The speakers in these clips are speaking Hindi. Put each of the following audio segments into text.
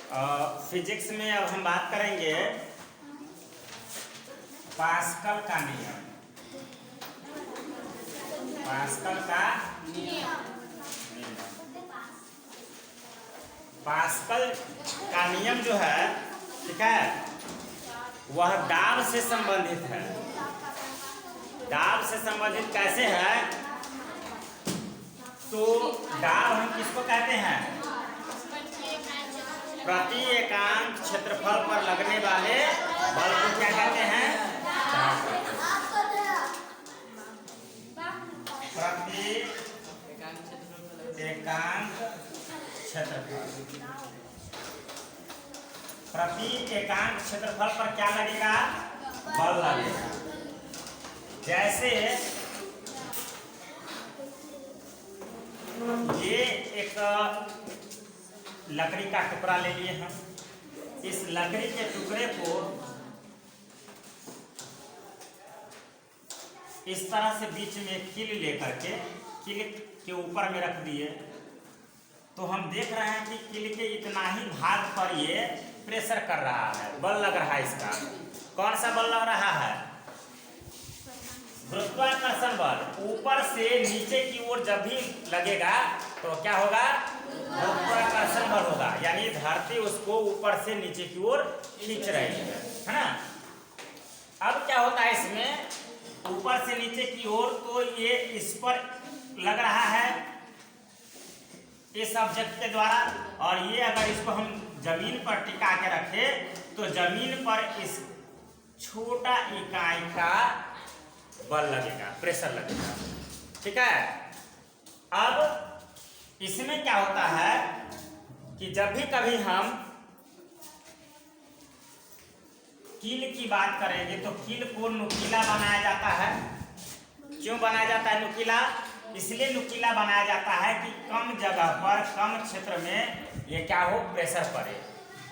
फिजिक्स में अब हम बात करेंगे पास्कल का नियम। पास्कल का नियम। पास्कल का नियम जो है, ठीक है, वह दाब से संबंधित है। दाब से संबंधित कैसे है? तो दाब हम किसको कहते हैं? प्रति एकांक क्षेत्रफल पर लगने वाले बल को क्या कहते हैं? प्रति एकांक क्षेत्रफल। प्रति एकांक क्षेत्रफल पर क्या लगेगा? बल लगेगा। जैसे ये एक लकड़ी का टुकड़ा ले लिए हम। इस लकड़ी के टुकड़े को इस तरह से बीच में कील लेकर के कील के ऊपर में रख दिए, तो हम देख रहे हैं कि कील के इतना ही भाग पर ये प्रेशर कर रहा है, बल लग रहा है। इसका कौन सा बल लग रहा है? गुरुत्वाकर्षण बल। ऊपर से नीचे की ओर जब भी लगेगा तो क्या होगा? गुरुत्वाकर्षण बल होगा, यानी धरती उसको ऊपर से नीचे की ओर खींच रही है ना। अब क्या होता है इसमें? ऊपर से नीचे की ओर, तो ये इस पर लग रहा है इस ऑब्जेक्ट के द्वारा, और ये अगर इसको हम जमीन पर टिका के रखे तो जमीन पर इस छोटा इकाई का बल लगेगा, प्रेशर लगेगा, ठीक है। अब इसमें क्या होता है कि जब भी कभी हम कील की बात करेंगे तो कील को नुकीला बनाया जाता है। क्यों बनाया जाता है नुकीला? इसलिए नुकीला बनाया जाता है कि कम जगह पर, कम क्षेत्र में ये क्या हो, प्रेशर पड़े,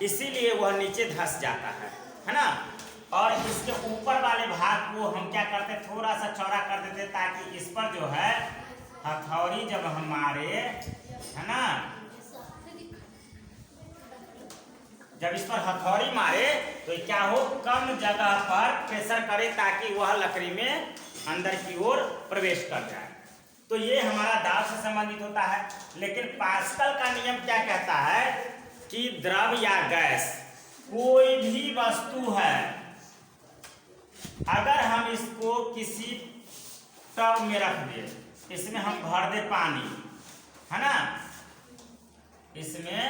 इसीलिए वह नीचे धंस जाता है ना। और इसके ऊपर वाले भाग को हम क्या करते, थोड़ा सा चौड़ा कर देते, ताकि इस पर जो है हथौड़ी जब हम मारे, है ना, जब इस पर हथौड़ी मारे तो क्या हो, कम जगह पर प्रेशर करे, ताकि वह लकड़ी में अंदर की ओर प्रवेश कर जाए। तो ये हमारा दाब से संबंधित होता है। लेकिन पास्कल का नियम क्या कहता है कि द्रव या गैस, कोई भी वस्तु है, अगर हम इसको किसी टब में रख दे, इसमें हम भर दे पानी, है ना, इसमें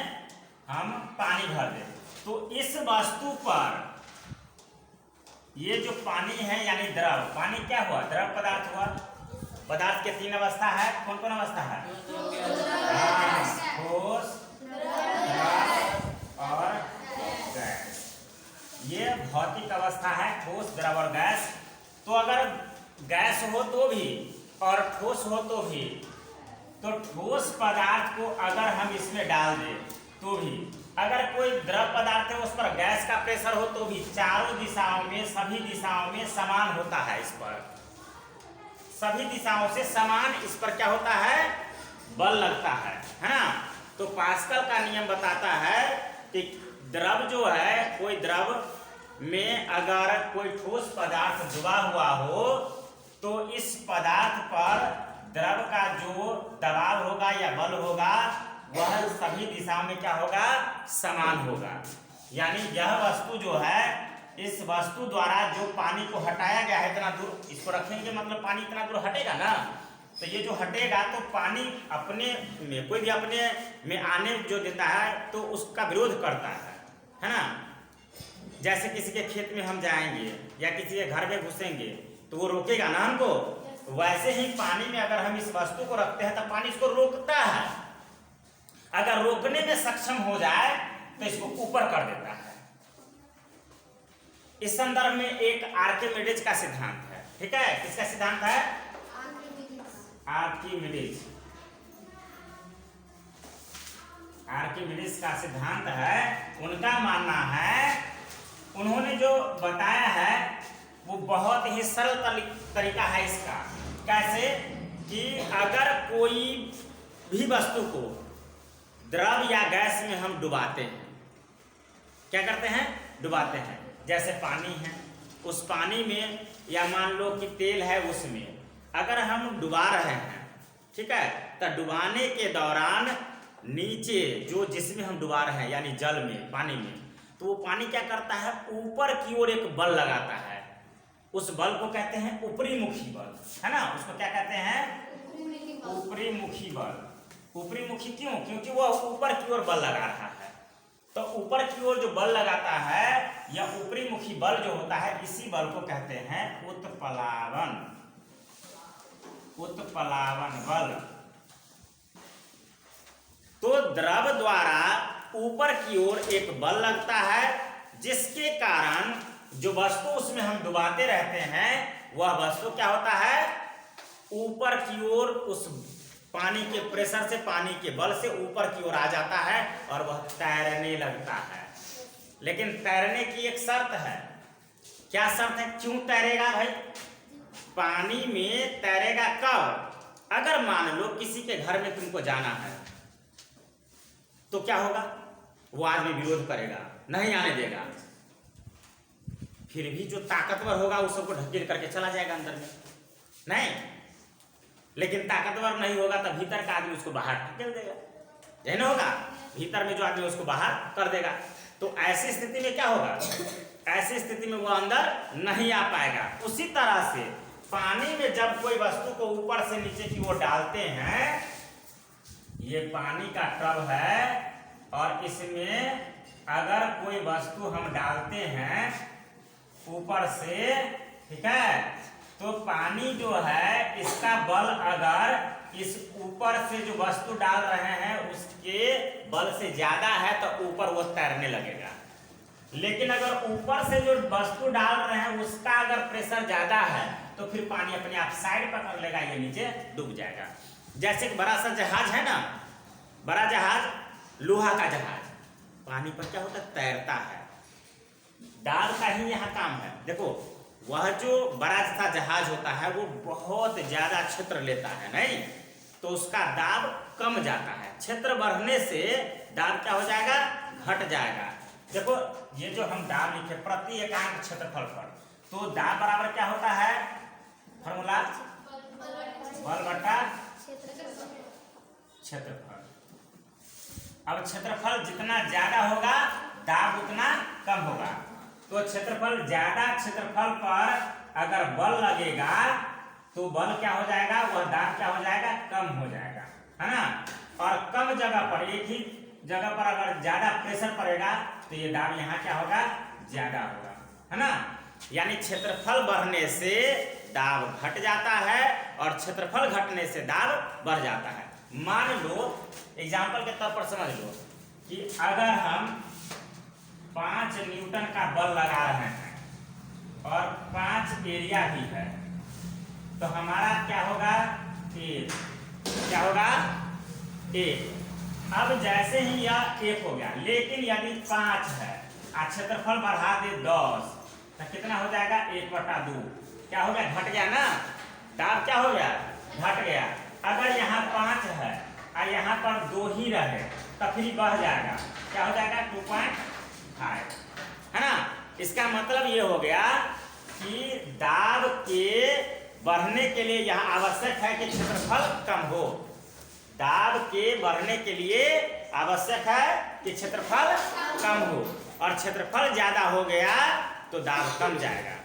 हम पानी भर दे, तो इस वस्तु पर ये जो पानी है यानी द्रव, पानी क्या हुआ? द्रव पदार्थ हुआ। पदार्थ के तीन अवस्था है। कौन कौन अवस्था है? ठोस, द्रव और गैस। ये भौतिक अवस्था है, ठोस, द्रव और गैस। तो अगर गैस हो तो भी और ठोस हो तो भी, तो ठोस पदार्थ को अगर हम इसमें डाल दें तो भी, अगर कोई द्रव पदार्थ है उस पर गैस का प्रेशर हो तो भी, चारों दिशाओं में, सभी दिशाओं में समान होता है। इस पर सभी दिशाओं से समान इस पर क्या होता है? बल लगता है ना। तो पास्कल का नियम बताता है कि द्रव जो है, कोई द्रव में अगर कोई ठोस पदार्थ डूबा हुआ हो तो इस पदार्थ पर द्रव का जो दबाव होगा या बल होगा वह सभी दिशाओं में क्या होगा? समान होगा। यानी यह वस्तु जो है, इस वस्तु द्वारा जो पानी को हटाया गया है, इतना दूर इसको रखेंगे मतलब पानी इतना दूर हटेगा ना, तो ये जो हटेगा तो पानी अपने में, कोई भी अपने में आने जो देता है तो उसका विरोध करता है ना। जैसे किसी के खेत में हम जाएंगे या किसी के घर में घुसेंगे तो वो रोकेगा ना हमको, वैसे ही पानी में अगर हम इस वस्तु को रखते हैं तो पानी इसको रोकता है। अगर रोकने में सक्षम हो जाए तो इसको ऊपर कर देता है। इस संदर्भ में एक आर्किमिडीज का सिद्धांत है, ठीक है। किसका सिद्धांत है? आर्किमिडीज। आर्किमिडीज का सिद्धांत है। उनका मानना है, उन्होंने जो बताया है वो बहुत ही सरल तरीका है इसका। कैसे कि अगर कोई भी वस्तु को द्रव या गैस में हम डुबाते हैं, क्या करते हैं, डुबाते हैं। जैसे पानी है, उस पानी में या मान लो कि तेल है, उसमें अगर हम डुबा रहे हैं, ठीक है, तो डुबाने के दौरान नीचे जो जिसमें हम डुबा रहे हैं यानी जल में, पानी में, तो वो पानी क्या करता है, ऊपर की ओर एक बल लगाता है। उस बल को कहते हैं ऊपरी मुखी बल, है ना। उसको क्या कहते हैं, ऊपरी मुखी बल। ऊपरी मुखी क्यों, क्योंकि वह ऊपर की ओर बल लगा रहा है। तो ऊपर की ओर जो बल लगाता है या ऊपरी मुखी बल जो होता है, इसी बल को कहते हैं उत्प्लावन, उत्प्लावन बल। तो द्रव द्वारा ऊपर की ओर एक बल लगता है, जिसके कारण जो वस्तु उसमें हम डुबाते रहते हैं, वह वस्तु क्या होता है, ऊपर की ओर उस पानी के प्रेशर से, पानी के बल से ऊपर की ओर आ जाता है और वह तैरने लगता है। लेकिन तैरने की एक शर्त है। क्या शर्त है, क्यों तैरेगा भाई, पानी में तैरेगा कब, अगर मान लो किसी के घर में तुमको जाना है, तो क्या होगा, वो आदमी विरोध करेगा, नहीं आने देगा। फिर भी जो ताकतवर होगा वो सबको ढकेल करके चला जाएगा अंदर में, नहीं। लेकिन ताकतवर नहीं होगा तो भीतर का आदमी उसको बाहर ढकेल देगा, यही ना होगा, भीतर में जो आदमी उसको बाहर कर देगा। तो ऐसी स्थिति में क्या होगा, ऐसी स्थिति में वो अंदर नहीं आ पाएगा। उसी तरह से पानी में जब कोई वस्तु को ऊपर से नीचे की ओर डालते हैं, ये पानी का टब है और इसमें अगर कोई वस्तु हम डालते हैं ऊपर से, ठीक है, तो पानी जो है इसका बल अगर इस ऊपर से जो वस्तु डाल रहे हैं उसके बल से ज्यादा है तो ऊपर वो तैरने लगेगा। लेकिन अगर ऊपर से जो वस्तु डाल रहे हैं उसका अगर प्रेशर ज्यादा है तो फिर पानी अपने आप साइड पकड़ लेगा, ये नीचे डूब जाएगा। जैसे कि बड़ा सा जहाज है ना, बड़ा जहाज, लोहा का जहाज, पानी पर क्या होता है, तैरता है। दाब का ही यहाँ काम है। देखो वह जो बड़ा सा जहाज होता है वो बहुत ज्यादा क्षेत्र लेता है, नहीं तो उसका दाब कम जाता है। क्षेत्र बढ़ने से दाब क्या हो जाएगा, घट जाएगा। देखो ये जो हम दाब लिखे प्रति एकांक क्षेत्रफल पर, तो दाब बराबर क्या होता है, फॉर्मूला बल बटा क्षेत्रफल। अब क्षेत्रफल जितना ज्यादा होगा दाब उतना कम होगा। तो क्षेत्रफल, ज्यादा क्षेत्रफल पर अगर बल लगेगा तो बल क्या हो जाएगा, वह दाब क्या हो जाएगा, कम हो जाएगा, है ना। और कम जगह पर, एक ही जगह पर अगर ज्यादा प्रेशर पड़ेगा तो ये दाब यहाँ क्या होगा, ज्यादा होगा, है ना। यानी क्षेत्रफल बढ़ने से दाब घट जाता है और क्षेत्रफल घटने से दाब बढ़ जाता है। मान लो एग्जाम्पल के तौर पर समझ लो कि अगर हम 5 न्यूटन का बल लगा रहे हैं और 5 एरिया भी है, तो हमारा क्या होगा, 1, क्या होगा, 1। अब जैसे ही यह 1 हो गया, लेकिन यदि 5 है और क्षेत्रफल बढ़ा दे 10, तो कितना हो जाएगा, 1/2। क्या हो गया, घट गया ना, दाब क्या हो गया, घट गया। अगर यहाँ 5 है और यहाँ पर 2 ही रहे तो फिर बढ़ जाएगा, क्या हो जाएगा, 2.5, है ना। इसका मतलब ये हो गया कि दाब के बढ़ने के लिए यहाँ आवश्यक है कि क्षेत्रफल कम हो। दाब के बढ़ने के लिए आवश्यक है कि क्षेत्रफल कम हो, और क्षेत्रफल ज्यादा हो गया तो दाब कम जाएगा।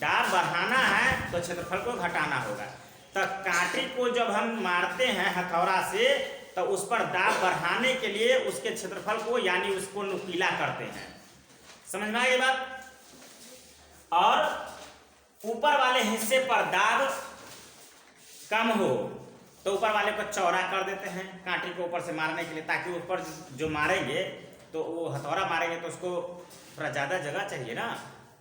दाब बढ़ाना है तो क्षेत्रफल को घटाना होगा। तो कांटे को जब हम मारते हैं हथौड़ा से तो उस पर दाब बढ़ाने के लिए उसके क्षेत्रफल को यानी उसको नुकीला करते हैं। समझ में आई ये बात। और ऊपर वाले हिस्से पर दाब कम हो तो ऊपर वाले को चौड़ा कर देते हैं कांटे को ऊपर से मारने के लिए, ताकि ऊपर जो मारेंगे तो वो हथौड़ा मारेंगे तो उसको थोड़ा ज़्यादा जगह चाहिए ना।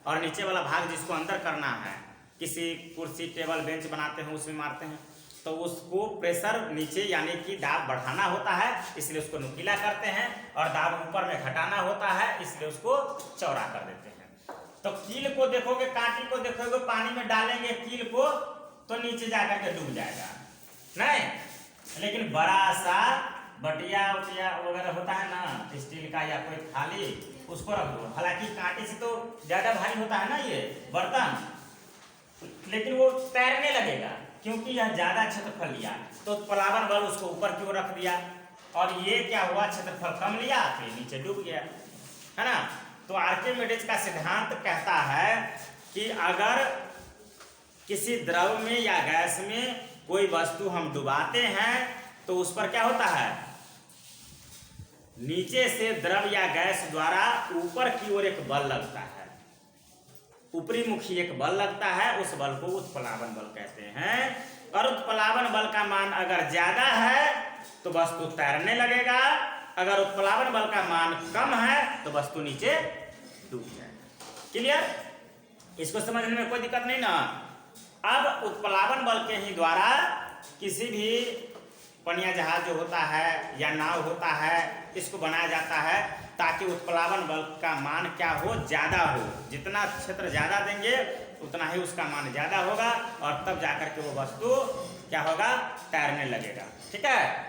और नीचे वाला भाग जिसको अंदर करना है, किसी कुर्सी टेबल बेंच बनाते हैं उसमें मारते हैं, तो उसको प्रेशर नीचे यानी कि दाब बढ़ाना होता है, इसलिए उसको नुकीला करते हैं। और दाब ऊपर में घटाना होता है, इसलिए उसको चौड़ा कर देते हैं। तो कील को देखोगे, कांटे को देखोगे, पानी में डालेंगे कील को तो नीचे जाकर के डूब जाएगा, नहीं। लेकिन बड़ा सा बटिया उटिया वगैरह होता है ना स्टील का या कोई थाली, उसको रख दो। हालांकि कांटे से तो ज्यादा भारी होता है ना ये बर्तन, लेकिन वो तैरने लगेगा क्योंकि यह ज्यादा क्षेत्रफल लिया। तो उत्प्लावन बल उसको ऊपर की ओर रख दिया, और ये क्या हुआ, क्षेत्रफल कम लिया फिर नीचे डूब गया, है ना। तो आर्किमिडीज का सिद्धांत कहता है कि अगर किसी द्रव में या गैस में कोई वस्तु हम डुबाते हैं तो उस पर क्या होता है, नीचे से द्रव या गैस द्वारा ऊपर की ओर एक बल लगता है, ऊपरी मुखी एक बल लगता है, उस बल को उत्प्लावन बल कहते हैं। और उत्प्लावन बल का मान अगर ज्यादा है तो वस्तु तैरने लगेगा, अगर उत्प्लावन बल का मान कम है तो वस्तु नीचे डूब जाएगा। क्लियर, इसको समझने में कोई दिक्कत नहीं ना। अब उत्प्लावन बल के ही द्वारा किसी भी पनिया जहाज जो होता है या नाव होता है, इसको बनाया जाता है ताकि उत्प्लावन बल का मान क्या हो, ज्यादा हो। जितना क्षेत्र ज्यादा देंगे उतना ही उसका मान ज्यादा होगा, और तब जाकर के वो वस्तु क्या होगा, तैरने लगेगा। ठीक है।